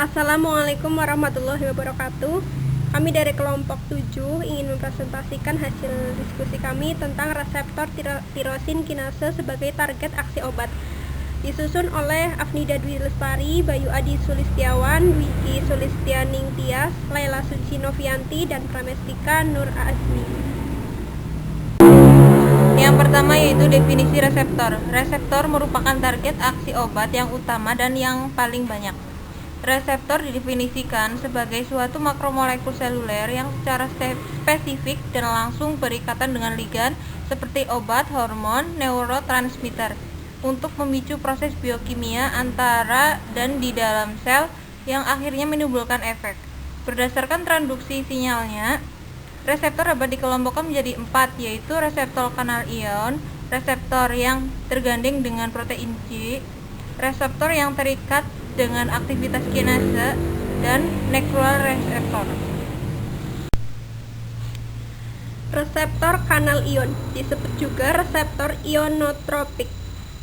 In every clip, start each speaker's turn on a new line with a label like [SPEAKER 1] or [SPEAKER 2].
[SPEAKER 1] Assalamualaikum warahmatullahi wabarakatuh. Kami dari kelompok 7 ingin mempresentasikan hasil diskusi kami tentang reseptor tirosin kinase sebagai target aksi obat. Disusun oleh Afnida Dwi Lestari, Bayu Adi Sulistiawan, Wiki Sulistianing Tias, Laila Suci Novianti, dan Pramestika Nur Azmi.
[SPEAKER 2] Yang pertama yaitu definisi reseptor. Reseptor merupakan target aksi obat yang utama dan yang paling banyak. Reseptor didefinisikan sebagai suatu makromolekul seluler yang secara spesifik dan langsung berikatan dengan ligan seperti obat, hormon, neurotransmitter untuk memicu proses biokimia antara dan di dalam sel yang akhirnya menimbulkan efek. Berdasarkan transduksi sinyalnya, reseptor dapat dikelompokkan menjadi 4, yaitu reseptor kanal ion, reseptor yang tergandeng dengan protein G, reseptor yang terikat dengan aktivitas kinase, dan neutral reseptor.
[SPEAKER 1] Reseptor kanal ion disebut juga reseptor ionotropik.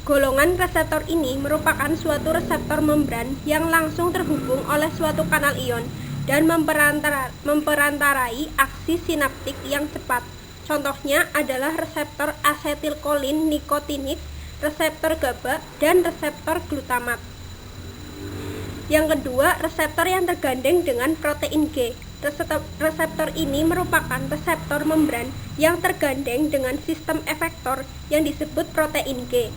[SPEAKER 1] Golongan reseptor ini merupakan suatu reseptor membran yang langsung terhubung oleh suatu kanal ion dan memperantarai aksi sinaptik yang cepat. Contohnya adalah reseptor asetilkolin nikotinik, reseptor GABA, dan reseptor glutamat. Yang kedua, reseptor yang tergandeng dengan protein G. Reseptor ini merupakan reseptor membran yang tergandeng dengan sistem efektor yang disebut protein G.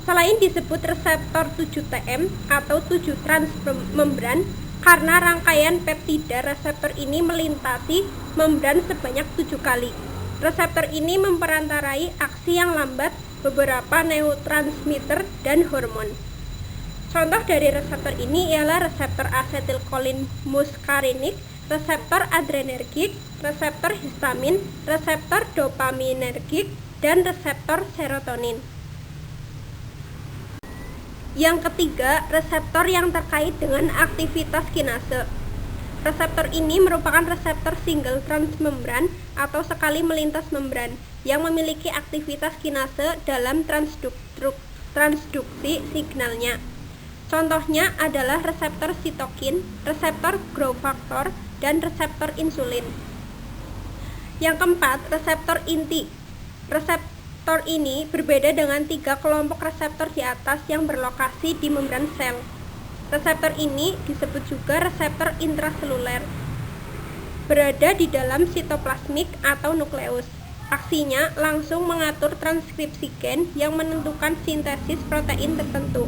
[SPEAKER 1] Selain disebut reseptor 7TM atau 7 transmembran, karena rangkaian peptida reseptor ini melintasi membran sebanyak 7 kali. Reseptor ini memperantarai aksi yang lambat beberapa neurotransmitter dan hormon. Contoh dari reseptor ini ialah reseptor asetilkolin muskarinik, reseptor adrenergik, reseptor histamin, reseptor dopaminergik, dan reseptor serotonin. Yang ketiga, reseptor yang terkait dengan aktivitas kinase. Reseptor ini merupakan reseptor single transmembran atau sekali melintas membran yang memiliki aktivitas kinase dalam transduksi signalnya. Contohnya adalah reseptor sitokin, reseptor growth factor, dan reseptor insulin. Yang keempat, reseptor inti. Reseptor ini berbeda dengan 3 kelompok reseptor di atas yang berlokasi di membran sel. Reseptor ini disebut juga reseptor intraseluler, berada di dalam sitoplasmik atau nukleus. Aksinya langsung mengatur transkripsi gen yang menentukan sintesis protein tertentu.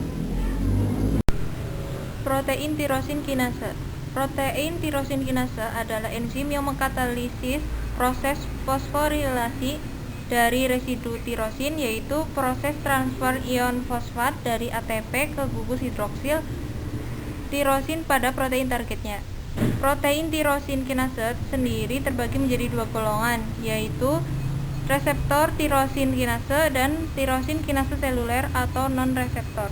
[SPEAKER 2] Protein tirosin kinase. Protein tirosin kinase adalah enzim yang mengkatalisis proses fosforilasi dari residu tirosin, yaitu proses transfer ion fosfat dari ATP ke gugus hidroksil tirosin pada protein targetnya. Protein tirosin kinase sendiri terbagi menjadi 2 golongan, yaitu reseptor tirosin kinase dan tirosin kinase seluler atau non-reseptor.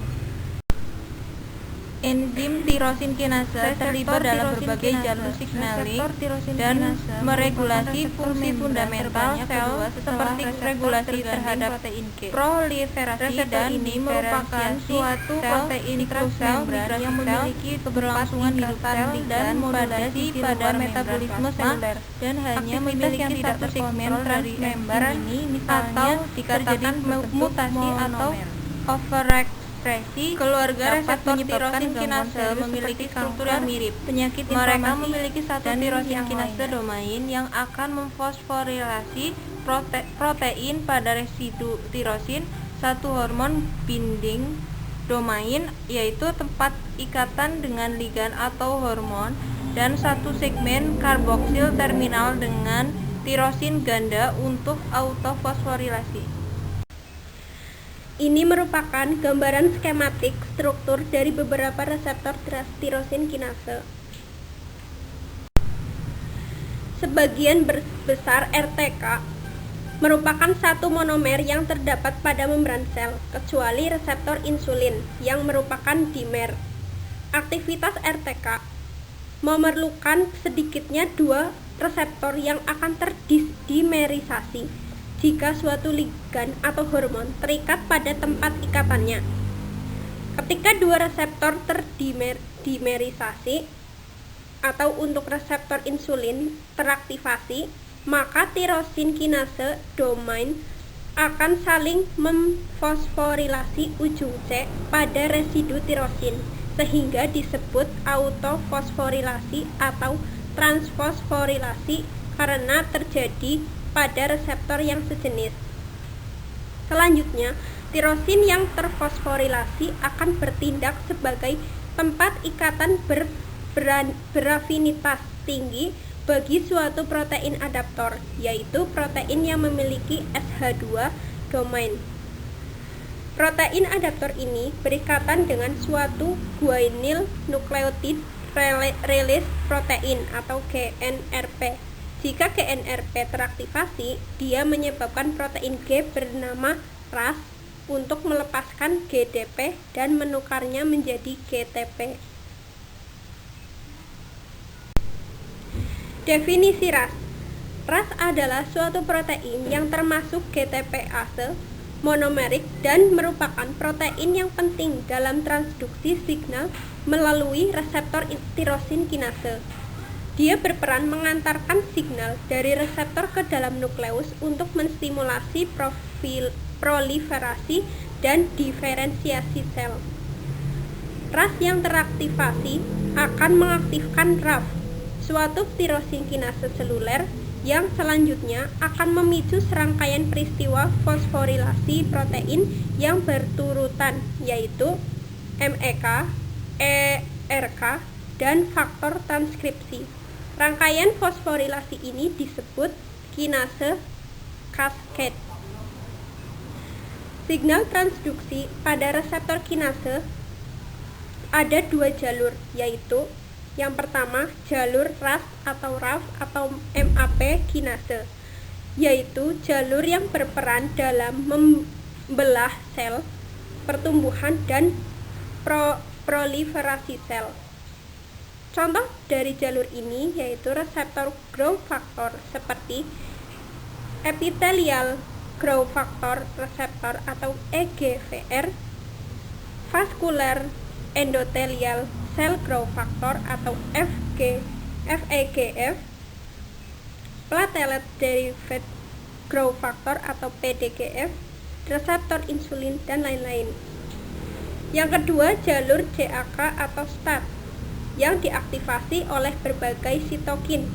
[SPEAKER 2] Enzim tirosin kinase terlibat dalam berbagai jalur signaling dan meregulasi fungsi fundamental sel seperti regulasi terhadap proliferasi dan ini merupakan suatu protein transmembran yang memiliki keberlangsungan hidup sel dan modulasi pada metabolisme seluler dan hanya memiliki satu segmen dari membran ini, misalnya dikatakan mutasi atau overexpression. Keluarga reseptor tirosin kinase memiliki struktur yang mirip. Penyakit mereka memiliki satu tirosin kinase domain yang akan memfosforilasi protein pada residu tirosin, satu hormon binding domain yaitu tempat ikatan dengan ligan atau hormon, dan satu segmen karboksil terminal dengan tirosin ganda untuk autofosforilasi.
[SPEAKER 1] Ini merupakan gambaran skematik struktur dari beberapa reseptor tirosin kinase. Sebagian besar RTK merupakan satu monomer yang terdapat pada membran sel, kecuali reseptor insulin yang merupakan dimer. Aktivitas RTK memerlukan sedikitnya 2 reseptor yang akan terdimerisasi jika suatu ligan atau hormon terikat pada tempat ikatannya. Ketika 2 reseptor dimerisasi atau untuk reseptor insulin teraktivasi, maka tirosin kinase domain akan saling memfosforilasi ujung C pada residu tirosin, sehingga disebut autofosforilasi atau transfosforilasi karena terjadi pada reseptor yang sejenis. Selanjutnya, tirosin yang terfosforilasi akan bertindak sebagai tempat ikatan berafinitas tinggi bagi suatu protein adaptor, yaitu protein yang memiliki SH2 domain. Protein adaptor ini berikatan dengan suatu guanyl nucleotide release protein atau GNRP. Jika GNRP teraktivasi, dia menyebabkan protein G bernama Ras untuk melepaskan GDP dan menukarnya menjadi GTP. Definisi Ras. Ras adalah suatu protein yang termasuk GTPase monomerik dan merupakan protein yang penting dalam transduksi signal melalui reseptor tirosin kinase. Dia berperan mengantarkan signal dari reseptor ke dalam nukleus untuk menstimulasi proliferasi dan diferensiasi sel. Ras yang teraktivasi akan mengaktifkan RAF, suatu tirosin kinase seluler yang selanjutnya akan memicu serangkaian peristiwa fosforilasi protein yang berturutan, yaitu MEK, ERK, dan faktor transkripsi. Rangkaian fosforilasi ini disebut kinase cascade. Signal transduksi pada reseptor kinase ada dua jalur, yaitu yang pertama jalur Ras atau RAF atau MAP kinase, yaitu jalur yang berperan dalam membelah sel, pertumbuhan, dan proliferasi sel. Contoh dari jalur ini yaitu reseptor growth factor seperti epithelial growth factor receptor atau EGFR, vascular endothelial cell growth factor atau FEGF, platelet derived growth factor atau PDGF, reseptor insulin, dan lain-lain. Yang kedua, jalur JAK atau STAT yang diaktifasi oleh berbagai sitokin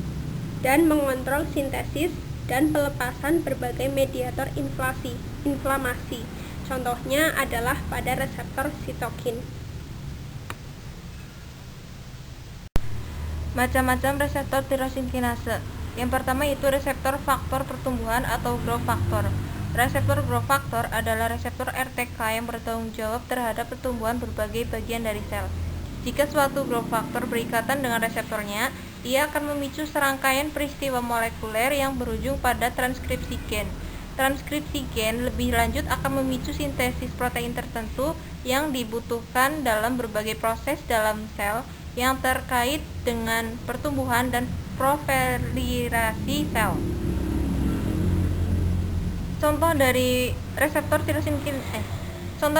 [SPEAKER 1] dan mengontrol sintesis dan pelepasan berbagai mediator inflamasi. Contohnya adalah pada reseptor sitokin.
[SPEAKER 2] Macam-macam reseptor tirosin kinase. Yang pertama itu reseptor faktor pertumbuhan atau growth factor. Reseptor growth factor adalah reseptor RTK yang bertanggung jawab terhadap pertumbuhan berbagai bagian dari sel. Jika suatu growth factor berikatan dengan reseptornya, ia akan memicu serangkaian peristiwa molekuler yang berujung pada transkripsi gen. Transkripsi gen lebih lanjut akan memicu sintesis protein tertentu yang dibutuhkan dalam berbagai proses dalam sel yang terkait dengan pertumbuhan dan proliferasi sel. Contoh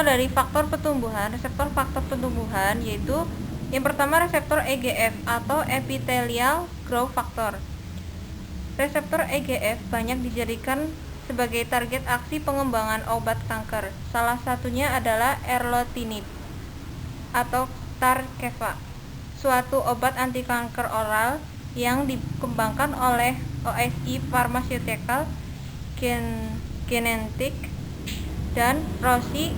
[SPEAKER 2] dari faktor pertumbuhan, reseptor faktor pertumbuhan yaitu yang pertama reseptor EGF atau epithelial growth factor. Reseptor EGF banyak dijadikan sebagai target aksi pengembangan obat kanker. Salah satunya adalah erlotinib atau Tarkeva, suatu obat anti kanker oral yang dikembangkan oleh OSI Pharmaceutical, Genentech, dan Roche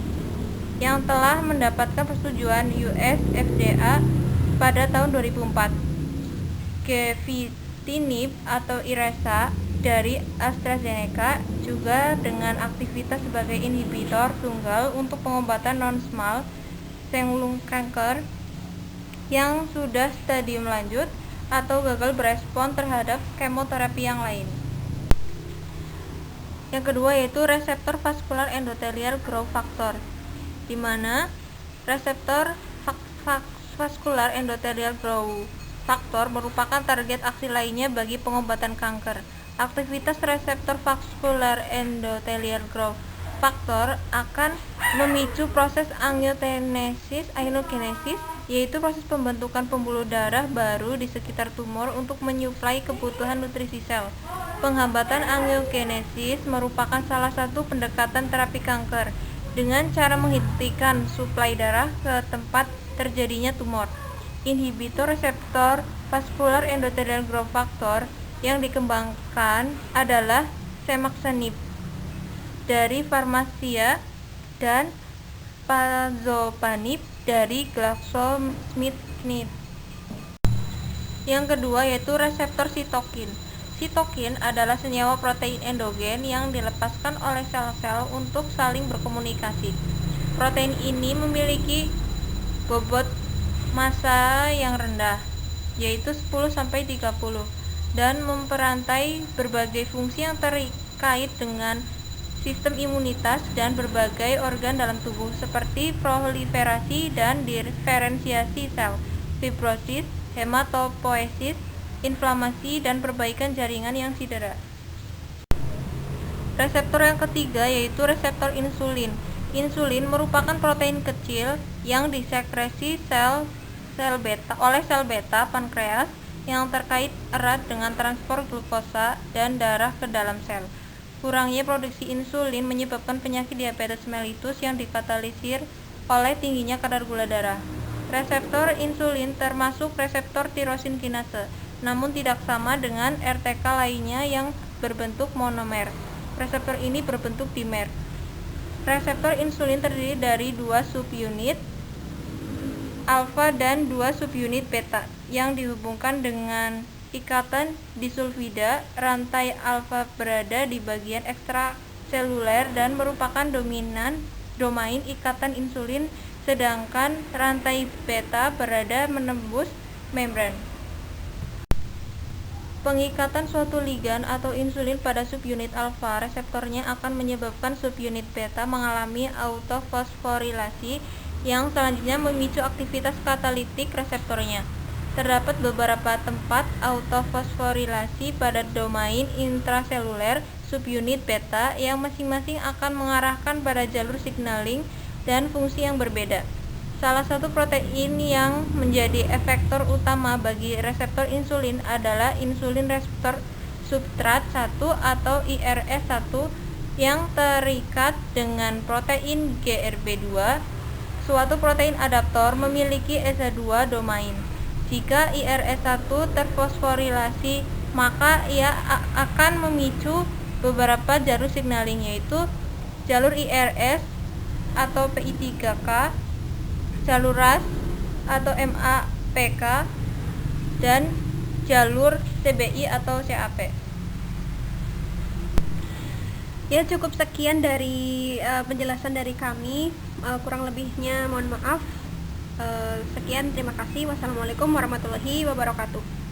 [SPEAKER 2] yang telah mendapatkan persetujuan US FDA pada tahun 2004. Gefitinib atau Iressa dari AstraZeneca juga dengan aktivitas sebagai inhibitor tunggal untuk pengobatan non-small cell lung cancer yang sudah stadium lanjut atau gagal berespon terhadap kemoterapi yang lain. Yang kedua yaitu reseptor vascular endothelial growth factor, di mana reseptor vascular endothelial growth factor merupakan target aksi lainnya bagi pengobatan kanker. Aktivitas reseptor vascular endothelial growth factor akan memicu proses angiogenesis yaitu proses pembentukan pembuluh darah baru di sekitar tumor untuk menyuplai kebutuhan nutrisi sel. Penghambatan angiogenesis merupakan salah satu pendekatan terapi kanker dengan cara menghentikan suplai darah ke tempat terjadinya tumor. Inhibitor reseptor vascular endothelial growth factor yang dikembangkan adalah Semaxanib dari Pharmacia dan Pazopanib dari GlaxoSmithKline. Yang kedua yaitu reseptor sitokin. Sitokin adalah senyawa protein endogen yang dilepaskan oleh sel-sel untuk saling berkomunikasi. Protein ini memiliki bobot massa yang rendah, yaitu 10-30, dan memperantai berbagai fungsi yang terkait dengan sistem imunitas dan berbagai organ dalam tubuh seperti proliferasi dan diferensiasi sel, fibrosis, hematopoiesis, inflamasi, dan perbaikan jaringan yang cedera. Reseptor yang ketiga yaitu reseptor insulin. Insulin merupakan protein kecil yang disekresi oleh sel beta pankreas yang terkait erat dengan transport glukosa dan darah ke dalam sel. Kurangnya produksi insulin menyebabkan penyakit diabetes mellitus yang dikatalisir oleh tingginya kadar gula darah. Reseptor insulin termasuk reseptor tirosin kinase, namun tidak sama dengan RTK lainnya yang berbentuk monomer. Reseptor ini berbentuk dimer. Reseptor insulin terdiri dari 2 subunit alfa dan 2 subunit beta yang dihubungkan dengan ikatan disulfida. Rantai alfa berada di bagian ekstraseluler dan merupakan domain ikatan insulin, sedangkan rantai beta berada menembus membran. Pengikatan suatu ligan atau insulin pada subunit alfa reseptornya akan menyebabkan subunit beta mengalami autofosforilasi yang selanjutnya memicu aktivitas katalitik reseptornya. Terdapat beberapa tempat autofosforilasi pada domain intraseluler subunit beta yang masing-masing akan mengarahkan pada jalur signaling dan fungsi yang berbeda. Salah satu protein yang menjadi efektor utama bagi reseptor insulin adalah insulin reseptor substrat 1 atau IRS1 yang terikat dengan protein GRB2. Suatu protein adaptor memiliki ESA2 domain. Jika IRS1 terfosforilasi, maka ia akan memicu beberapa jalur signaling, yaitu jalur IRS atau PI3K, jalur RAS atau MAPK, dan jalur CBI atau CAP. Ya, cukup sekian dari penjelasan dari kami. Kurang lebihnya mohon maaf. Sekian, terima kasih. Wassalamualaikum warahmatullahi wabarakatuh.